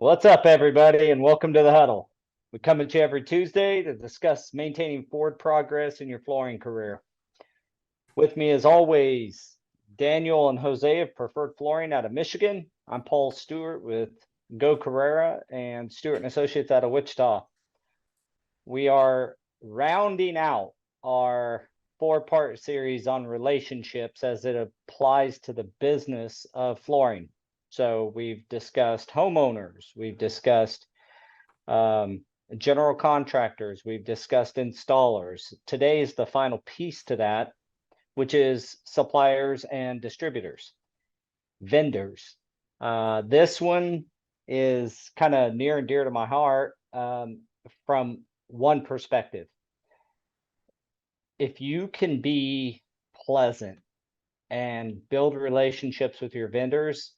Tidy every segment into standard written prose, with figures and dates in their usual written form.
What's up, everybody, and welcome to the Huddle. We come at you every Tuesday to discuss maintaining forward progress in your flooring career. With me, as always, Daniel and Jose of Preferred Flooring out of Michigan. I'm Paul Stuart with Go Carerra and Stuart and Associates out of Wichita. We are rounding out our four-part series on relationships as it applies to the business of flooring. So we've discussed homeowners, we've discussed general contractors, we've discussed installers. Today is the final piece to that, which is suppliers and distributors, vendors. This one is kind of near and dear to my heart from one perspective. If you can be pleasant and build relationships with your vendors,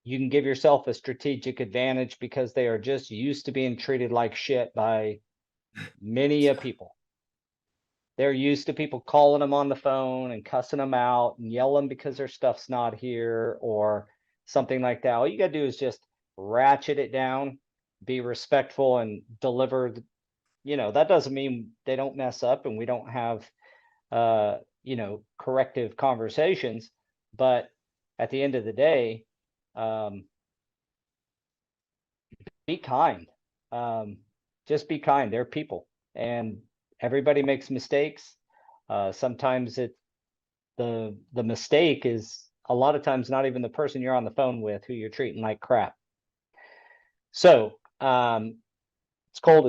you can give yourself a strategic advantage because they are just used to being treated like shit by many a people. They're used to people calling them on the phone and cussing them out and yelling because their stuff's not here or something like that. All you got to do is just ratchet it down, be respectful, and deliver. That doesn't mean they don't mess up and we don't have, corrective conversations. But at the end of the day, be kind. Just be kind. They're people, and everybody makes mistakes. Sometimes the mistake is a lot of times not even the person you're on the phone with who you're treating like crap. So it's cold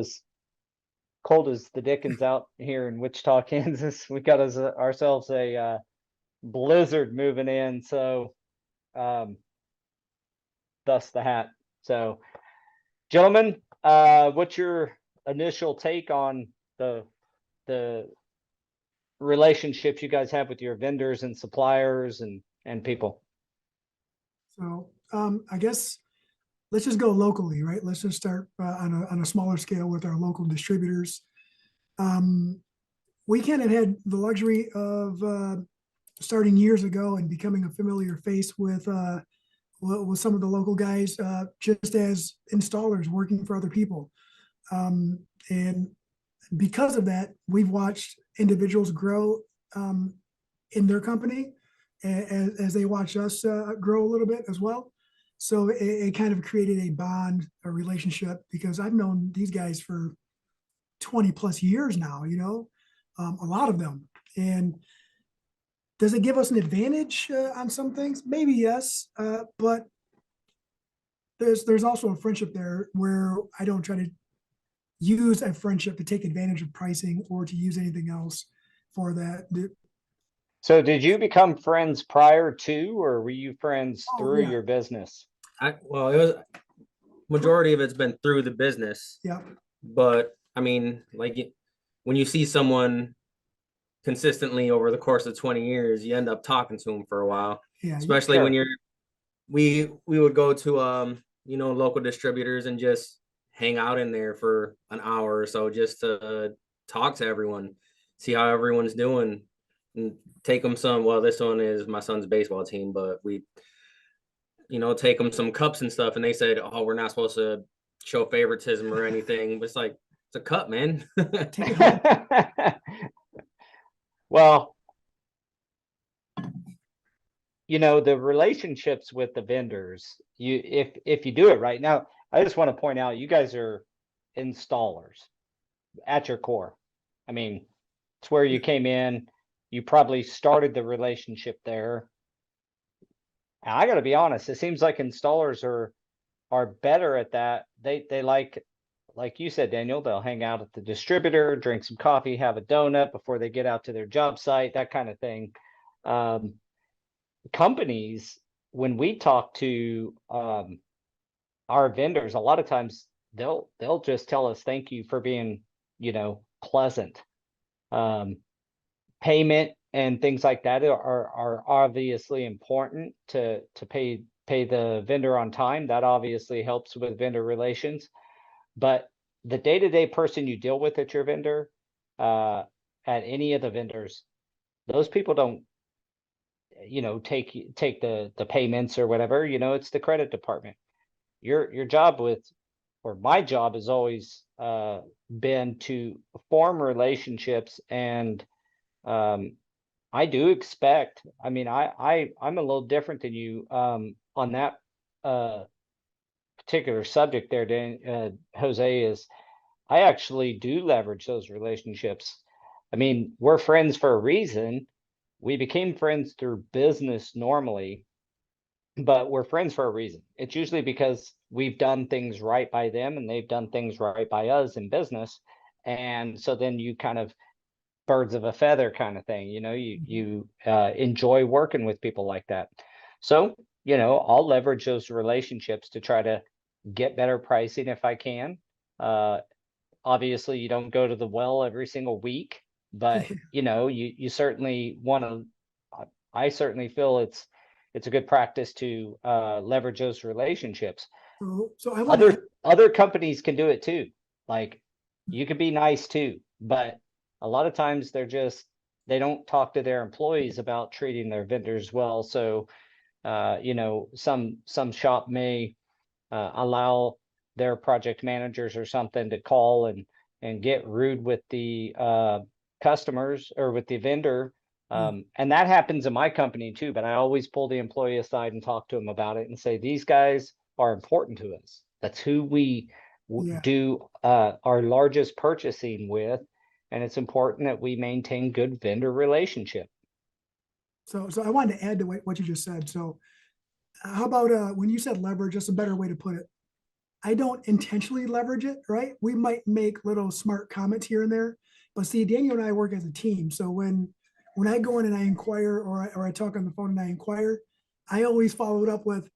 as the dickens out here in Wichita, Kansas. We got ourselves a blizzard moving in, so thus the hat. So, gentlemen, what's your initial take on the relationships you guys have with your vendors and suppliers and people? So I guess let's just go locally, right? Let's just start on a smaller scale with our local distributors. We kind of had the luxury of starting years ago and becoming a familiar face with some of the local guys, just as installers working for other people. And because of that, we've watched individuals grow in their company as they watch us grow a little bit as well. So it kind of created a bond, a relationship, because I've known these guys for 20 plus years now, a lot of them. And does it give us an advantage on some things? Maybe yes, but there's also a friendship there where I don't try to use a friendship to take advantage of pricing or to use anything else for that. So did you become friends prior to, or were you friends through your business? It was majority of it's been through the business. Yeah. But I mean, like when you see someone consistently over the course of 20 years, you end up talking to them for a while. Yeah. Especially when we would go to local distributors and just hang out in there for an hour or so just to talk to everyone, see how everyone's doing, and take them some. Well, this one is my son's baseball team, but we take them some cups and stuff, and they said, "Oh, we're not supposed to show favoritism or anything." But it's like, it's a cup, man. Take it home. Well, the relationships with the vendors, if you do it right. Now, I just want to point out, you guys are installers at your core. I mean, it's where you came in. You probably started the relationship there. And I got to be honest, it seems like installers are better at that. They like you said, Daniel, they'll hang out at the distributor, drink some coffee, have a donut before they get out to their job site, that kind of thing. Companies, when we talk to our vendors, a lot of times they'll just tell us thank you for being pleasant. Payment and things like that are obviously important to pay the vendor on time. That obviously helps with vendor relations. But the day-to-day person you deal with at your vendor, at any of the vendors, those people don't take the payments or whatever. It's the credit department. your job or my job has always been to form relationships, and I do expect, I mean, I'm a little different than you on that particular subject there, Jose, is I actually do leverage those relationships. I mean, we're friends for a reason. We became friends through business normally, but we're friends for a reason. It's usually because we've done things right by them and they've done things right by us in business. And so then you kind of birds of a feather kind of thing, you enjoy working with people like that. So, I'll leverage those relationships to try to get better pricing if I can. Obviously you don't go to the well every single week, but you certainly want to, I certainly feel it's a good practice to leverage those relationships. So I want to, Other companies can do it too. Like, you could be nice too, but a lot of times they don't talk to their employees about treating their vendors well. So some shop may allow their project managers or something to call and get rude with the customers or with the vendor. And that happens in my company too, but I always pull the employee aside and talk to them about it and say, these guys are important to us. That's who we do our largest purchasing with. And it's important that we maintain good vendor relationship. so I wanted to add to what you just said. So how about when you said leverage, just a better way to put it. I don't intentionally leverage it, right? We might make little smart comments here and there, but see, Daniel and I work as a team. So when I go in and I inquire, or I talk on the phone and I inquire, I always follow it up with,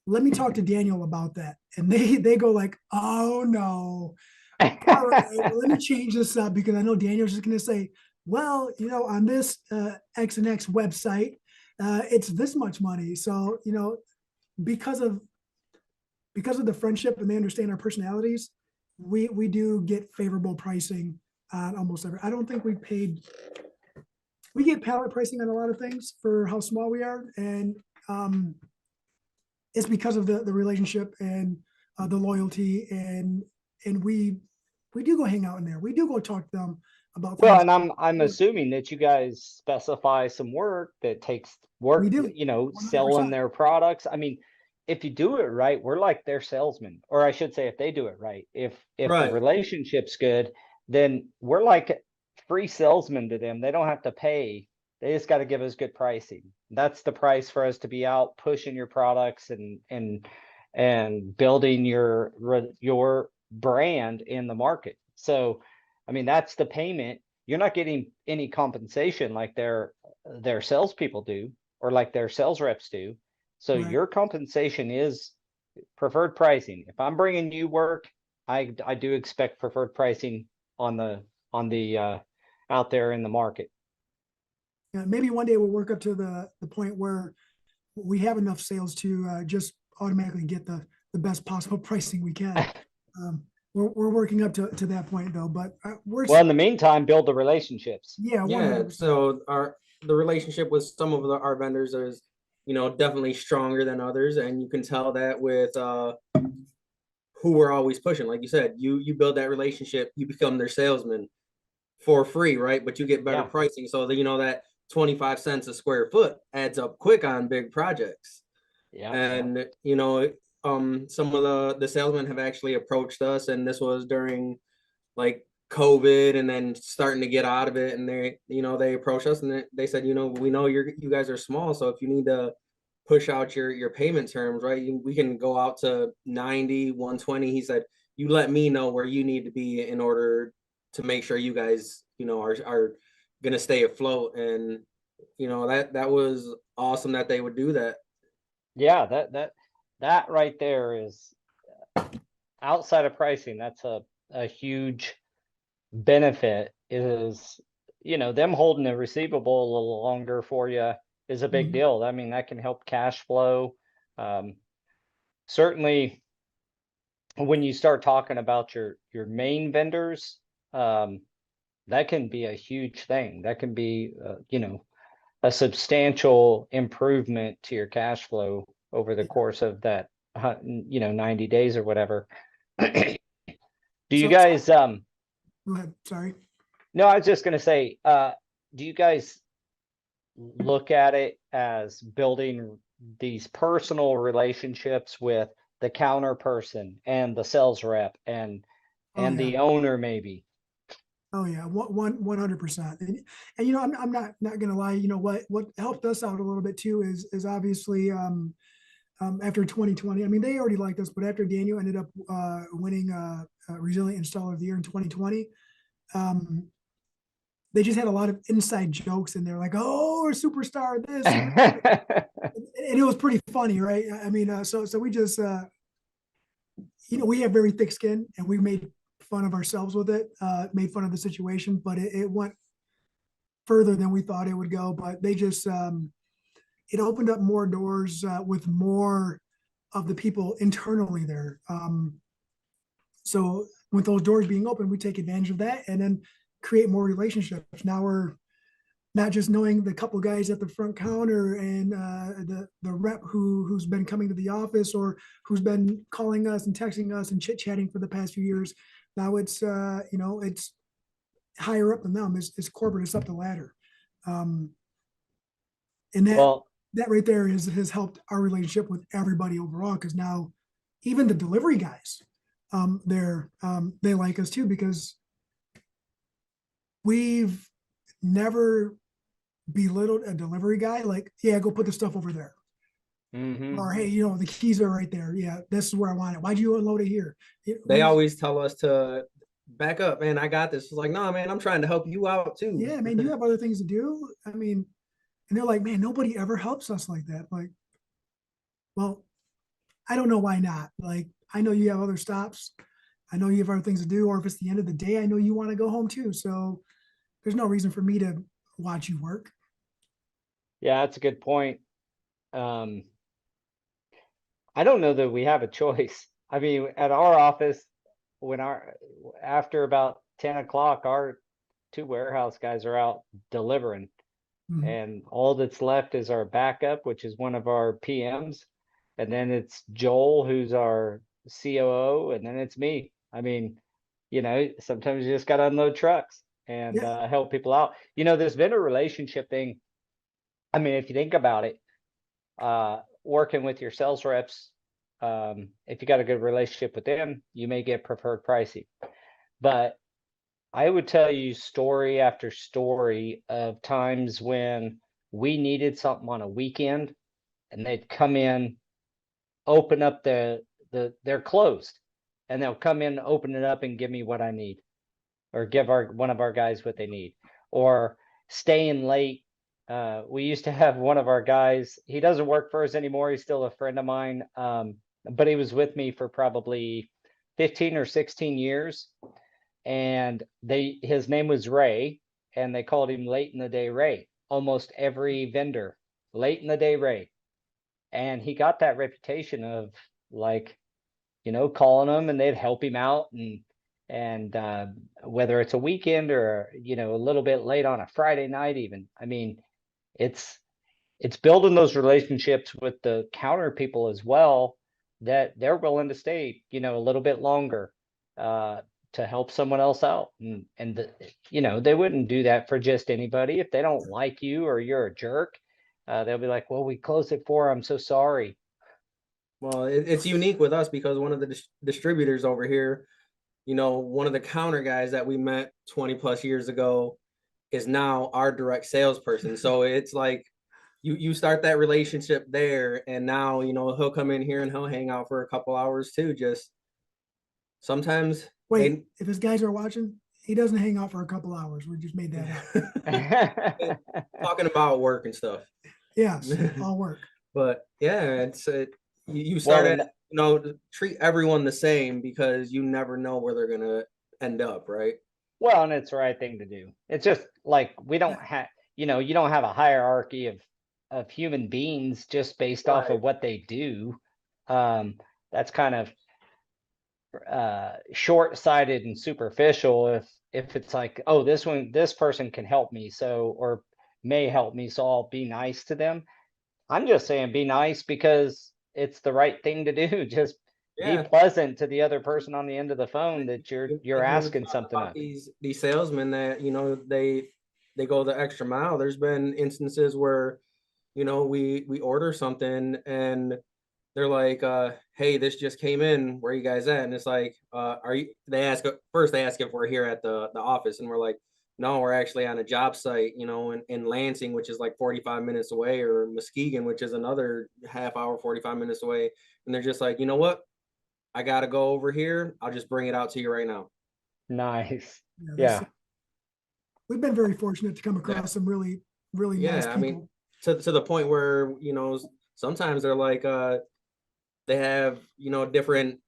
let me talk to Daniel about that. And they go like, oh no. All right, well, let me change this up, because I know Daniel's just going to say, well, on this X and X website, it's this much money. So, because of the friendship and they understand our personalities, we do get favorable pricing on almost every. I don't think we get pallet pricing on a lot of things for how small we are, and it's because of the relationship and the loyalty, and we do go hang out in there. We do go talk to them about things. Well, and I'm assuming that you guys specify some work that takes work, We do, selling 100%. their products. I mean, if you do it right, we're like their salesman, or I should say, if they do it right, if the Right. relationship's good, then we're like free salesmen to them. They don't have to pay. They just got to give us good pricing. That's the price for us to be out pushing your products and building your brand in the market. So, I mean, that's the payment. You're not getting any compensation like their salespeople do, or like their sales reps do. So Right. your compensation is preferred pricing. If I'm bringing you work, I do expect preferred pricing on the out there in the market. Yeah, maybe one day we'll work up to the point where we have enough sales to just automatically get the best possible pricing we can. We're working up to that point though, but well, in the meantime, build the relationships. Yeah, 100%. So the relationship with some of our vendors is, definitely stronger than others, and you can tell that with who we're always pushing. Like you said, you build that relationship, you become their salesman for free, right? But you get better pricing, so that that 25 cents a square foot adds up quick on big projects. Yeah. And some of the salesmen have actually approached us, and this was during like COVID and then starting to get out of it, and they approached us and they said, we know you guys are small, so if you need to push out your payment terms, right, we can go out to 90, 120. He said, you let me know where you need to be in order to make sure you guys are gonna stay afloat. And that was awesome that they would do that. Yeah, that right there is, outside of pricing, that's a huge benefit, is them holding a receivable a little longer for you is a big deal. I mean, that can help cash flow. Certainly when you start talking about your main vendors, that can be a huge thing. That can be a substantial improvement to your cash flow over the course of that 90 days or whatever. Do you So- guys, Go ahead, sorry. no, I was just gonna say, do you guys look at it as building these personal relationships with the counter person and the sales rep and Oh, the yeah. owner maybe? Oh yeah, 100%. And I'm not gonna lie. You know what helped us out a little bit too is obviously after 2020. I mean, they already liked us, but after Daniel ended up winning Resilient Installer of the Year in 2020, they just had a lot of inside jokes in there, like, "Oh, we're superstar this," and it was pretty funny, right? I mean, so we just we have very thick skin, and we made fun of ourselves with it, made fun of the situation, but it went further than we thought it would go. But they just it opened up more doors with more of the people internally there. So with those doors being open, we take advantage of that and then create more relationships. Now we're not just knowing the couple guys at the front counter and the rep who's been coming to the office or who's been calling us and texting us and chit chatting for the past few years. Now it's it's higher up than them. It's corporate. It's up the ladder, and that Well, that right there has helped our relationship with everybody overall. Because now even the delivery guys, they like us too because we've never belittled a delivery guy. Like, yeah, go put the stuff over there. mhm. Or hey, the keys are right there. Yeah, this is where I want it. Why'd you unload it here? They always tell us to back up, man. I got this. It's like, no, man, I'm trying to help you out too. Yeah, man, you have other things to do. I mean, and they're like, man, nobody ever helps us like that. Like, well, I don't know why not. Like, I know you have other stops. I know you have other things to do. Or if it's the end of the day, I know you want to go home too. So there's no reason for me to watch you work. Yeah, that's a good point. I don't know that we have a choice. I mean, at our office, after about 10 o'clock, our two warehouse guys are out delivering. Mhm. And all that's left is our backup, which is one of our PMs. And then it's Joel, who's our COO, and then it's me. I mean, sometimes you just got to unload trucks and Yeah. help people out. There's been a relationship thing. I mean, if you think about it, working with your sales reps, if you got a good relationship with them, you may get preferred pricing. But I would tell you story after story of times when we needed something on a weekend and they'd come in, open up they're closed, and they'll come in, open it up and give me what I need, or give one of our guys what they need, or staying late. We used to have one of our guys, he doesn't work for us anymore. He's still a friend of mine. But he was with me for probably 15 or 16 years. And his name was Ray, and they called him Late in the Day Ray. Almost every vendor, Late in the Day Ray. And he got that reputation of, like, calling them and they'd help him out, and whether it's a weekend or a little bit late on a Friday night even. I mean, it's building those relationships with the counter people as well, that they're willing to stay a little bit longer to help someone else out, and they wouldn't do that for just anybody. If they don't like you or you're a jerk, they'll be like, well, we closed it for, I'm so sorry. Well, it's unique with us because one of the distributors over here, one of the counter guys that we met 20 plus years ago is now our direct salesperson. So it's like you start that relationship there, and now he'll come in here and he'll hang out for a couple hours too. Just sometimes. Wait, if his guys are watching, he doesn't hang out for a couple hours. We just made that up. Talking about work and stuff. Yes, all work. But yeah, you start treat everyone the same because you never know where they're gonna end up, right? Well, and it's the right thing to do. It's just like we don't have, you don't have a hierarchy of human beings just based off of what they do. That's kind of short-sighted and superficial if it's like, oh, this person can help me, or may help me, so I'll be nice to them. I'm just saying be nice, because it's the right thing to do. Just be Yeah. pleasant to the other person on the end of the phone that you're Like when we asking talk something about of. these salesmen that, you know, they go the extra mile. There's been instances where, you know, we order something and they're like, hey, this just came in, where you guys at? And it's like, are you, they ask first, they ask if we're here at the office, and we're like, no, we're actually on a job site, you know, in Lansing, which is like 45 minutes away, or Muskegon, which is another half hour, 45 minutes away. And they're just like, you know what, I gotta go over here, I'll just bring it out to you right now. Nice. Yeah, Yeah. we've been very fortunate to come Yeah. across some really, really nice Yeah, I people. mean, to the point where, you know, sometimes they're like, they have, you know, different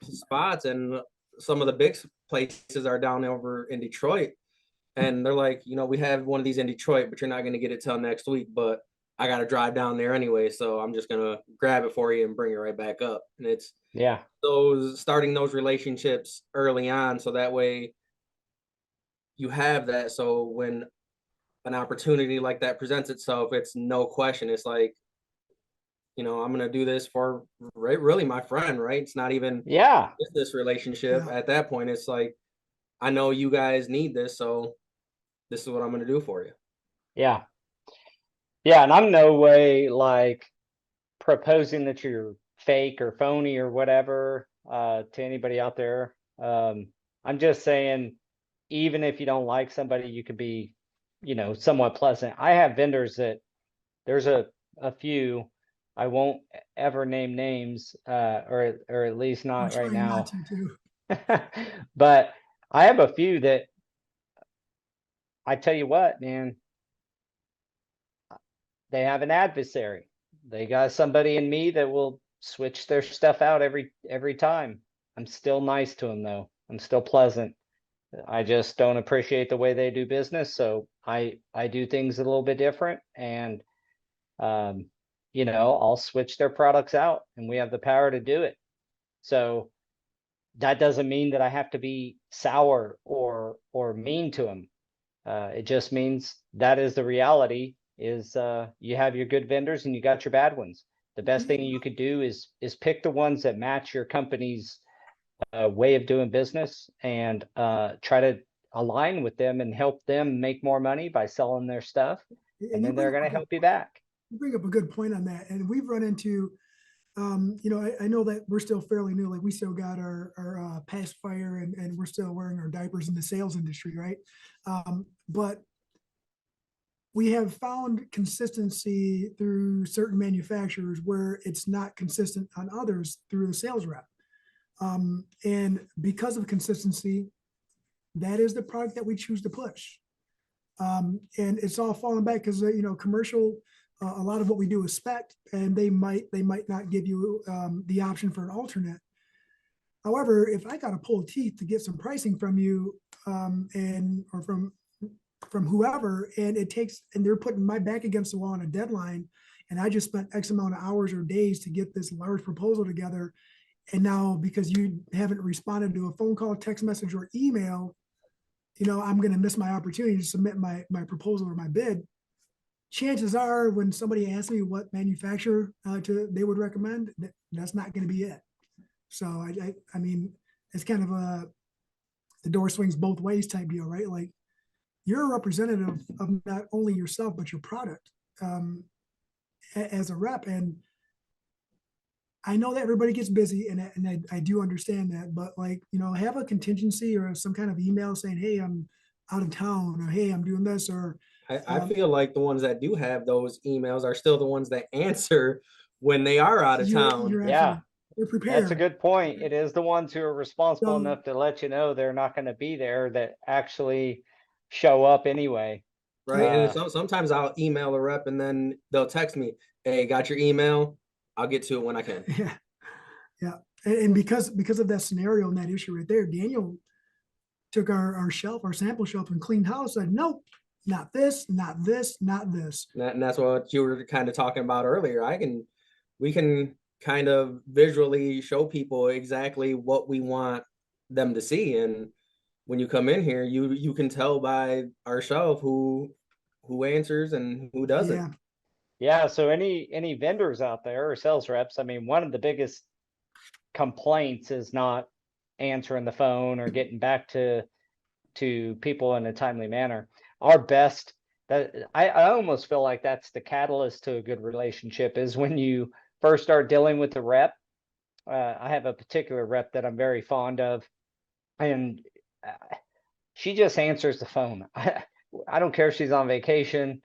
spots, and some of the big places are down over in Detroit, and they're like, you know, we have one of these in Detroit, but you're not going to get it till next week, but I got to drive down there anyway, so I'm just going to grab it for you and bring it right back up. And it's Yeah. those, starting those relationships early on, so that way you have that, so when an opportunity like that presents itself, it's no question, it's like, you know, I'm gonna do this for really my friend, right? It's not even Yeah. business relationship. Yeah. At that point, it's like, I know you guys need this, so this is what I'm gonna do for you. Yeah. Yeah. And I'm no way like proposing that you're fake or phony or whatever to anybody out there. I'm just saying, even if you don't like somebody, you could be, somewhat pleasant. I have vendors that there's a few. I won't ever name names, or at least We're not right trying not now. to too. But I have a few that I tell you what, man, they have an adversary. They got somebody in me that will switch their stuff out every time. I'm still nice to them though. I'm still pleasant. I just don't appreciate the way they do business, so I do things a little bit different, and um, I'll switch their products out, and we have the power to do it. So that doesn't mean that I have to be sour or mean to them. It just means that is the reality. Is you have your good vendors and you got your bad ones. The best thing you could do is pick the ones that match your company's way of doing business, and try to align with them and help them make more money by selling their stuff, and And then they're going to help you back. you bring up a good point on that. And we've run into, I know that we're still fairly new, like we still got our pacifier and we're still wearing our diapers in the sales industry, right? But we have found consistency through certain manufacturers where it's not consistent on others through the sales rep. And because of consistency, that is the product that we choose to push. And it's all falling back because commercial, a lot of what we do is spec, and they might not give you the option for an alternate. However, if I got to pull teeth to get some pricing from you, and or from whoever, and they're putting my back against the wall on a deadline, and I just spent X amount of hours or days to get this large proposal together, and now because you haven't responded to a phone call, text message, or email, I'm going to miss my opportunity to submit my proposal or my bid. Chances are, when somebody asks me what manufacturer they would recommend, that's not going to be it. So I mean, it's kind of the door swings both ways type deal, right? Like, you're a representative of not only yourself but your product, as a rep. And I know that everybody gets busy, and I do understand that, but like, have a contingency or some kind of email saying, hey, I'm out of town, or hey, I'm doing this, or I feel like the ones that do have those emails are still the ones that answer when they are out of town. Yeah, they're that's a prepared. good point. It is the ones who are responsible So, enough to let you know they're not going to be there that actually show up anyway. Right. And sometimes I'll email a rep and then they'll text me, hey, got your email? I'll get to it when I can. yeah, yeah. And because of that scenario and that issue right there, Daniel took our sample shelf, and cleaned house. Said, nope, not this, not this, not this. And that's what you were kind of talking about earlier. We can kind of visually show people exactly what we want them to see. And when you come in here, you can tell by our shelf who answers and who doesn't. Yeah. Yeah, so any vendors out there or sales reps, I mean, one of the biggest complaints is not answering the phone or getting back to people in a timely manner. Our best that I almost feel like that's the catalyst to a good relationship is when you first start dealing with the rep. I have a particular rep that I'm very fond of, and she just answers the phone. I don't care if she's on vacation,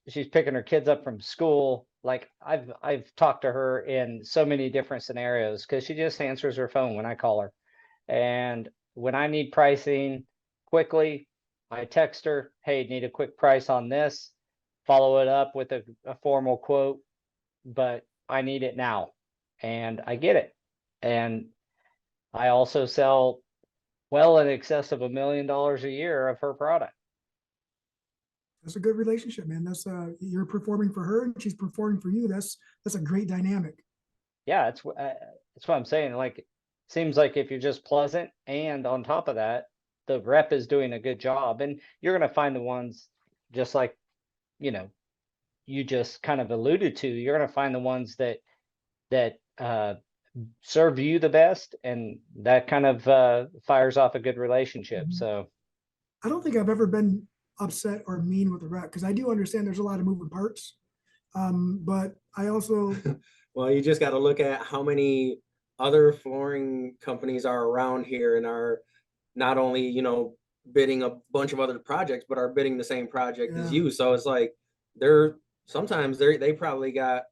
she's picking her kids up from school. Like I've talked to her in so many different scenarios because she just answers her phone when I call her. And when I need pricing quickly, I text her, hey, need a quick price on this, follow it up with a formal quote, but I need it now. And I get it. And I also sell well in excess of $1 million a year of her product. That's a good relationship, man. That's you're performing for her and she's performing for you. That's a great dynamic. Yeah, it's what I'm saying. Like, seems like if you're just pleasant and on top of that, the rep is doing a good job, and you're gonna find the ones just like, you know, you just kind of alluded to. You're gonna find the ones that serve you the best, and that kind of fires off a good relationship. Mhm. So I don't think I've ever been upset or mean with a rep because I do understand there's a lot of moving parts. But I also, Well, you just got to look at how many other flooring companies are around here and are not only, bidding a bunch of other projects, but are bidding the same project as yeah, you. So it's like they're sometimes they probably got,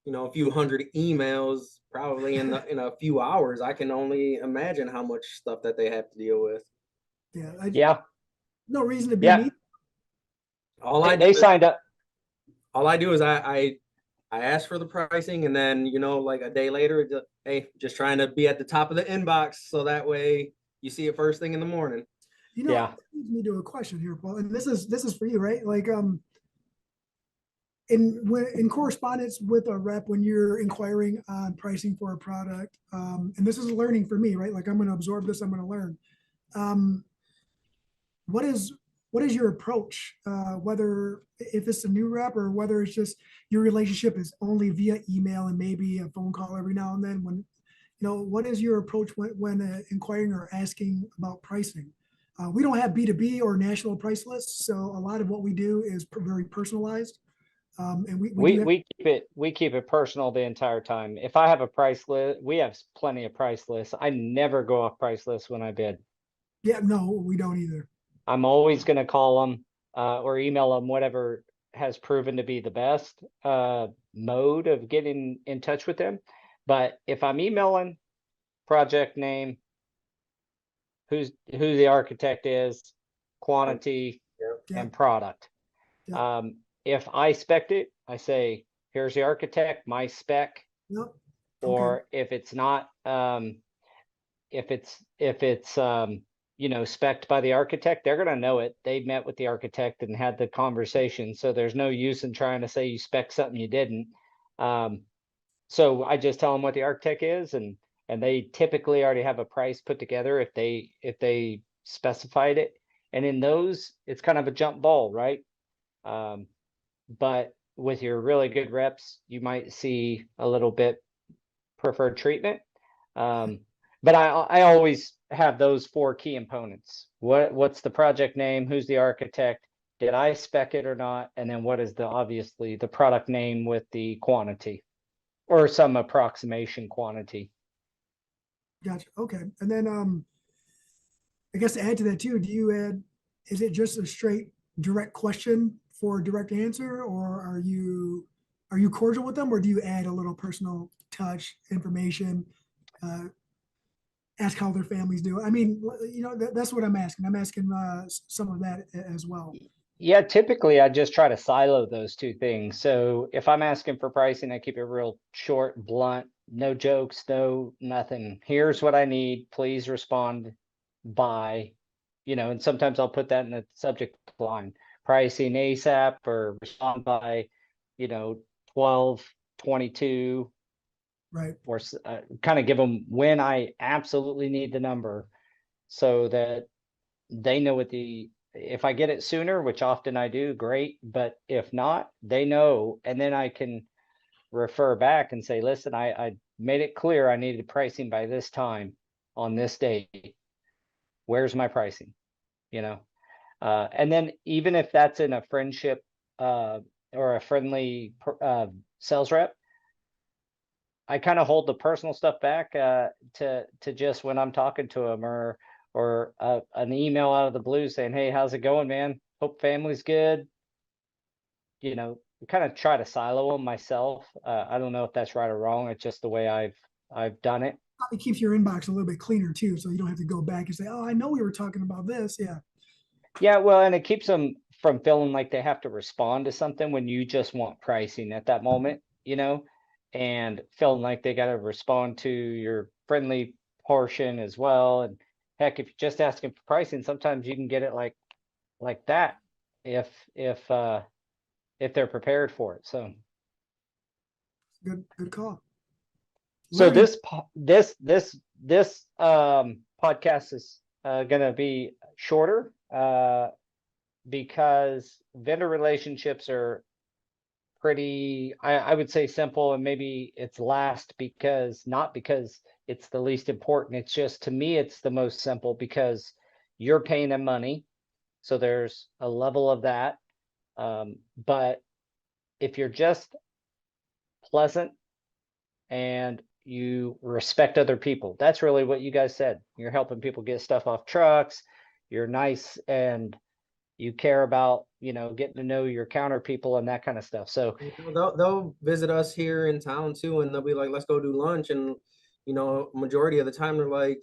a few hundred emails probably in a few hours. I can only imagine how much stuff that they have to deal with. yeah, yeah, no reason to be yeah, mean. All I they, do they is signed up. all I do is I ask for the pricing, and then like a day later, hey, just trying to be at the top of the inbox so that way you see it first thing in the morning. Yeah, That leads me to a question here, Paul, and this is for you, right? Like, in correspondence with a rep when you're inquiring on pricing for a product, and this is learning for me, right? Like, I'm going to absorb this, I'm going to learn. Um, what is what is your approach? Whether if it's a new rep or whether it's just your relationship is only via email and maybe a phone call every now and then. What is your approach when inquiring or asking about pricing? We don't have B2B or national price lists, so a lot of what we do is very personalized. And we do we have, we keep it personal the entire time. If I have a price list, we have plenty of price lists. I never go off price lists when I bid. yeah, no, we don't either. I'm always going to call them or email them, whatever has proven to be the best mode of getting in touch with them. But if I'm emailing, project name, who the architect is, quantity, Yeah, and product. yeah, If I spec it, I say, here's the architect, my spec. yep. Okay, Or if it's not, if it's spec'd by the architect, they're gonna know it. They met with the architect and had the conversation, so there's no use in trying to say you spec something you didn't. Um, so I just tell them what the architect is, and they typically already have a price put together if they specified it. And in those, it's kind of a jump ball, right? Um, but with your really good reps, you might see a little bit preferred treatment. Um, but I always have those four key components. What's the project name? Who's the architect? Did I spec it or not? And then what is obviously the product name with the quantity or some approximation quantity? gotcha. Okay, and then I guess to add to that too, is it just a straight direct question for a direct answer, or are you cordial with them, or do you add a little personal touch, information, uh, ask how their families do? I mean, that's what I'm asking. I'm asking some of that as well. Yeah, typically I just try to silo those two things. So if I'm asking for pricing, I keep it real short, blunt, no jokes, no nothing. Here's what I need. Please respond by, and sometimes I'll put that in the subject line, pricing ASAP or respond by, 12/22, Right. or kind of give them when I absolutely need the number so that they know what the if I get it sooner, which often I do, great. But if not, they know, and then I can refer back and say, listen, I made it clear I needed pricing by this time on this date. Where's my pricing? You know, and then even if that's in a friendship or a friendly sales rep, I kind of hold the personal stuff back to just when I'm talking to them, or an email out of the blue saying, hey, how's it going, man? Hope family's good. You know, kind of try to silo them myself. I don't know if that's right or wrong. It's just the way I've done it. Probably keeps your inbox a little bit cleaner too, so you don't have to go back and say, oh, I know we were talking about this. Yeah. Yeah, well, and it keeps them from feeling like they have to respond to something when you just want pricing at that moment, you know, and feeling like they got to respond to your friendly portion as well. And heck, if you're just asking for pricing, sometimes you can get it like that if they're prepared for it. So Good call. so Learning. this podcast is gonna be shorter because vendor relationships are pretty, I would say, simple, and maybe it's last because not because it's the least important. It's just, to me, it's the most simple because you're paying them money, so there's a level of that. But if you're just pleasant and you respect other people, that's really what you guys said. You're helping people get stuff off trucks. You're nice and you care about, you know, getting to know your counter people and that kind of stuff. So You know, they'll visit us here in town too, and they'll be like, "Let's go do lunch." And you know, majority of the time they're like,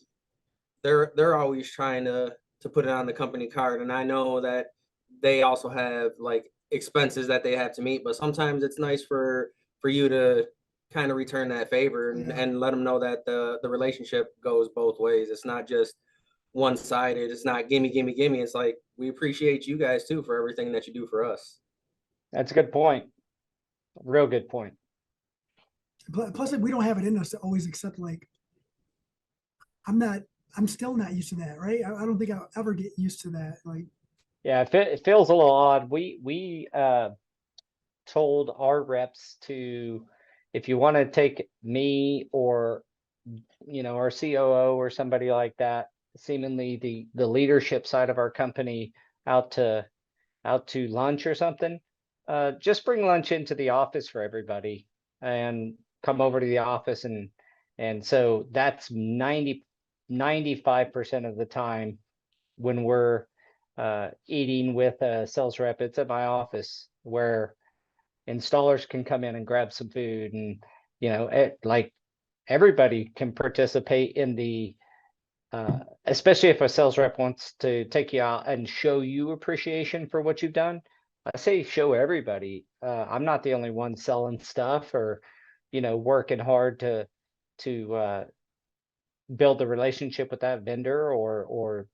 they're always trying to put it on the company card, and I know that they also have like expenses that they have to meet. But sometimes it's nice for you to kind of return that favor Yeah. and let them know that the relationship goes both ways. It's not just one sided. It's not gimme, gimme, gimme. It's like we appreciate you guys too for everything that you do for us. that's a good point. Real good point. Plus, we don't have it in us to always accept, like, I'm still not used to that, right? I don't think I'll ever get used to that. Like, Yeah, it feels a little odd. We told our reps to, if you want to take me or, you know, our COO or somebody like that, seemingly the leadership side of our company, out to lunch or something, just bring lunch into the office for everybody and come over to the office, and so that's 95% of the time when we're eating with a sales rep, it's at my office where installers can come in and grab some food, and you know, like everybody can participate in the especially if a sales rep wants to take you out and show you appreciation for what you've done. I say show everybody. I'm not the only one selling stuff or, you know, working hard to build the relationship with that vendor, or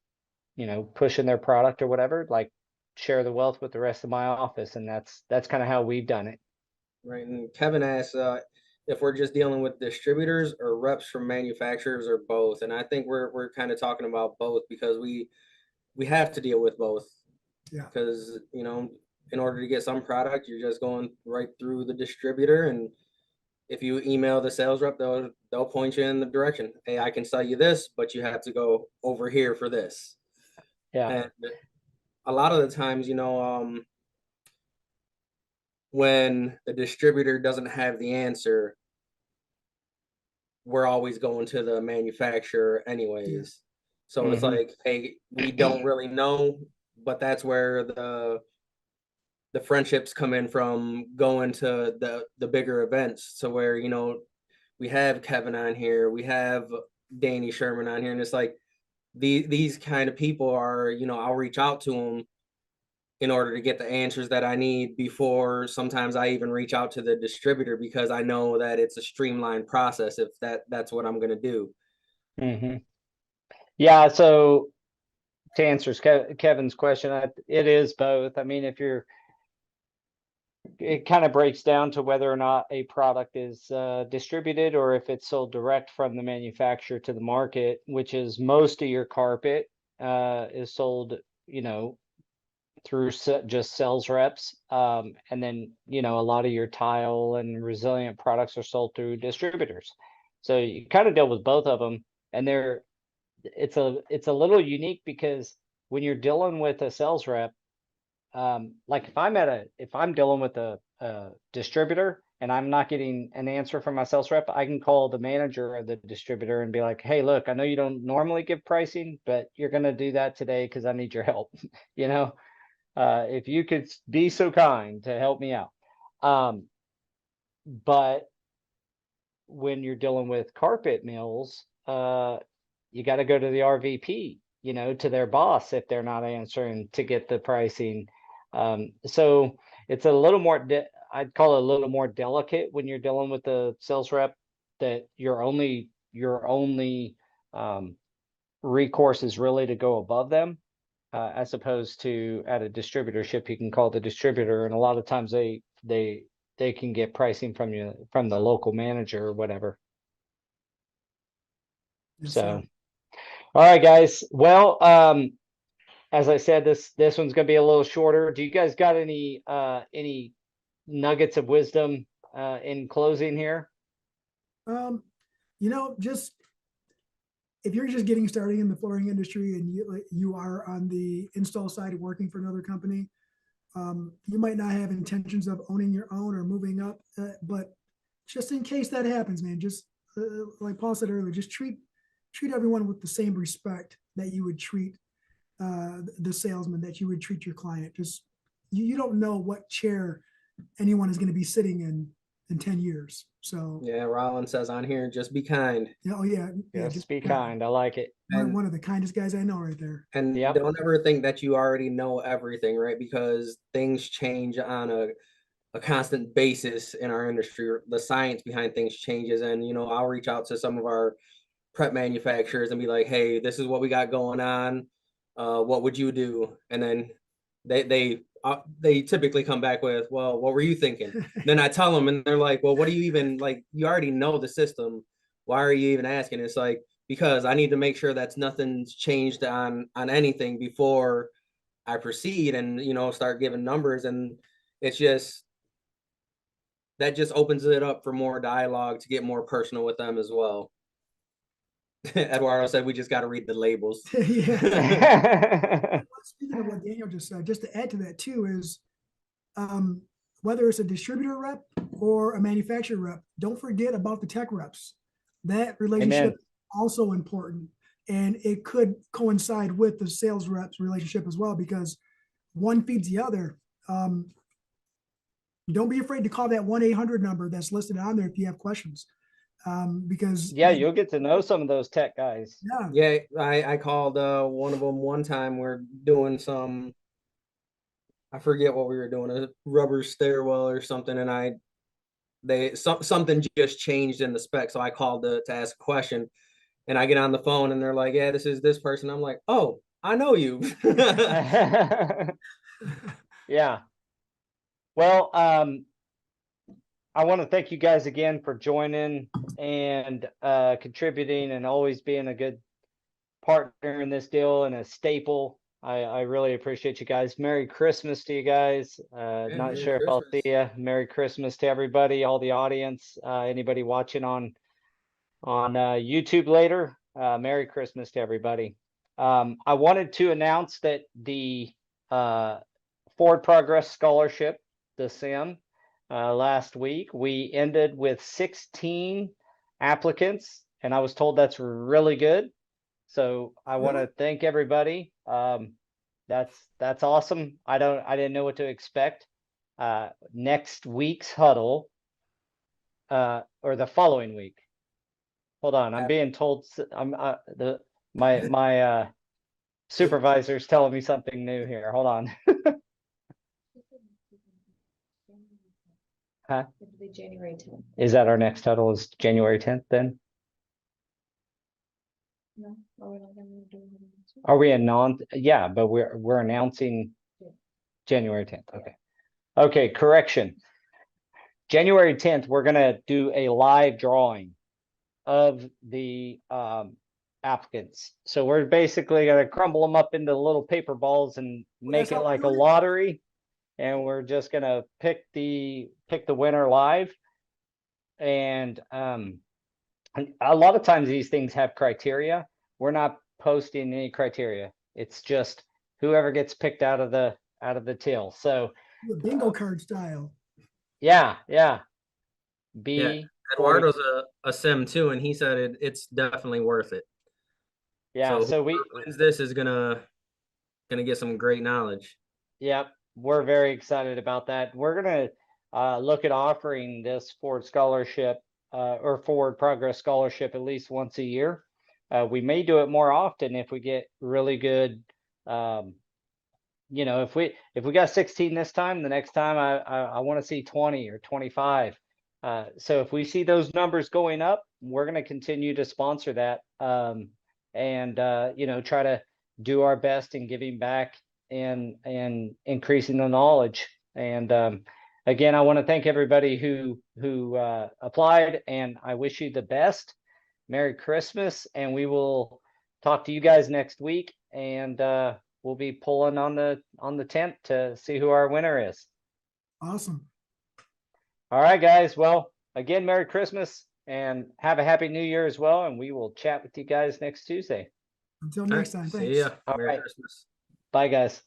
you know, pushing their product or whatever. Like, share the wealth with the rest of my office, and that's kind of how we've done it. Right. And Kevin asks if we're just dealing with distributors or reps from manufacturers or both. And I think we're kind of talking about both because we have to deal with both. yeah. Because, you know, in order to get some product, you're just going right through the distributor. And if you email the sales rep, they'll point you in the direction. Hey, I can sell you this, but you have to go over here for this. Yeah. And a lot of the times, you know, when the distributor doesn't have the answer, we're always going to the manufacturer anyways. So it's Mhm. like, hey, we don't really know, but that's where the friendships come in from going to the bigger events, to where, you know, we have Kevin on here, we have Danny Sherman on here, and it's like these kind of people are, you know, I'll reach out to them in order to get the answers that I need before sometimes I even reach out to the distributor, because I know that it's a streamlined process if that's what I'm going to do. Mhm. Yeah, so to answer Kevin's question, it is both. I mean, if you're, it kind of breaks down to whether or not a product is distributed or if it's sold direct from the manufacturer to the market, which is most of your carpet is sold, you know, through just sales reps. And then, you know, a lot of your tile and resilient products are sold through distributors. So you kind of deal with both of them, and it's a little unique because when you're dealing with a sales rep, like if I'm dealing with a distributor and I'm not getting an answer from my sales rep, I can call the manager of the distributor and be like, hey, look, I know you don't normally give pricing, but you're going to do that today because I need your help. You know, if you could be so kind to help me out. But when you're dealing with carpet mills, you got to go to the RVP, you know, to their boss if they're not answering to get the pricing. So it's a little more, I'd call it a little more delicate when you're dealing with the sales rep, that your only recourse is really to go above them, as opposed to at a distributorship, you can call the distributor, and a lot of times they can get pricing from the local manager or whatever. Yes, So, sir. all right, guys. Well, as I said, this one's gonna be a little shorter. Do you guys got any nuggets of wisdom in closing here? You know, just if you're just getting started in the flooring industry and you are on the install side working for another company, you might not have intentions of owning your own or moving up, but just in case that happens, man, just like Paul said earlier, just treat everyone with the same respect that you would treat the salesman, that you would treat your client. Just you don't know what chair anyone is going to be sitting in 10 years. So Yeah, Rollins says on here, just be kind. oh yeah, Just be kind. I like it. One of the kindest guys I know right there. And Yep. don't ever think that you already know everything, right? Because things change on a constant basis in our industry. The science behind things changes. And, you know, I'll reach out to some of our prep manufacturers and be like, hey, this is what we got going on. What would you do? And then they typically come back with, well, what were you thinking? Then I tell them and they're like, well, what do you even, like, you already know the system. Why are you even asking? It's like, because I need to make sure that's nothing's changed on anything before I proceed and, you know, start giving numbers. And it's just, that just opens it up for more dialogue to get more personal with them as well. Eduardo said we just got to read the labels. Yeah. Speaking of what Daniel just said, just to add to that too, is whether it's a distributor rep or a manufacturer rep, don't forget about the tech reps. That relationship is also important, and it could coincide with the sales reps relationship as well, because one feeds the other. Don't be afraid to call that 1-800 number that's listed on there if you have questions. Because yeah, you'll get to know some of those tech guys. Yeah, I called one of them one time. We're doing some, I forget what we were doing, a rubber stairwell or something, and something just changed in the spec, so I called to ask a question, and I get on the phone and they're like, yeah, this is this person. I'm like, oh, I know you. Yeah. Well, I want to thank you guys again for joining and contributing and always being a good partner in this deal and a staple. I really appreciate you guys. Merry Christmas to you guys. Not Merry sure if I'll see Christmas. you. Merry Christmas to everybody, all the audience, anybody watching on YouTube later. Merry Christmas to everybody. I wanted to announce that the Forward Progress Scholarship, the SIM, last week, we ended with 16 applicants, and I was told that's really good. So I want to thank everybody. That's awesome. I didn't know what to expect. Next week's huddle, or the following week. Hold on, I'm being told my supervisor's telling me something new here. Hold on. Huh? It'll be January 10th. Is that our next huddle? Is January 10th then? No, are we not gonna do it? Are we yeah, but we're announcing January 10th. Okay. Okay, correction. January 10th, we're gonna do a live drawing of the applicants. So we're basically gonna crumble them up into little paper balls and make that's it how we like a do it. lottery. And we're just gonna pick the winner live. And a lot of times these things have criteria. We're not posting any criteria. It's just whoever gets picked out of the till. So Bingo card style. yeah. Yeah, B 40. Eduardo's a sim too, and he said it's definitely worth it. Yeah, So so whoever wins this is gonna get some great knowledge. yep, we're very excited about that. We're gonna look at offering this Forward Scholarship or Forward Progress Scholarship at least once a year. We may do it more often if we get really good. You know, if we got 16 this time, the next time I want to see 20 or 25. So if we see those numbers going up, we're going to continue to sponsor that, and you know, try to do our best in giving back and increasing the knowledge. And again, I want to thank everybody who applied, and I wish you the best. Merry Christmas, and we will talk to you guys next week. And we'll be pulling on the 10th to see who our winner is. Awesome. All right, guys. Well, again, Merry Christmas and have a Happy New Year as well. And we will chat with you guys next Tuesday. Until All right, next time. see Thanks. ya. All Merry right. Christmas. Bye, guys.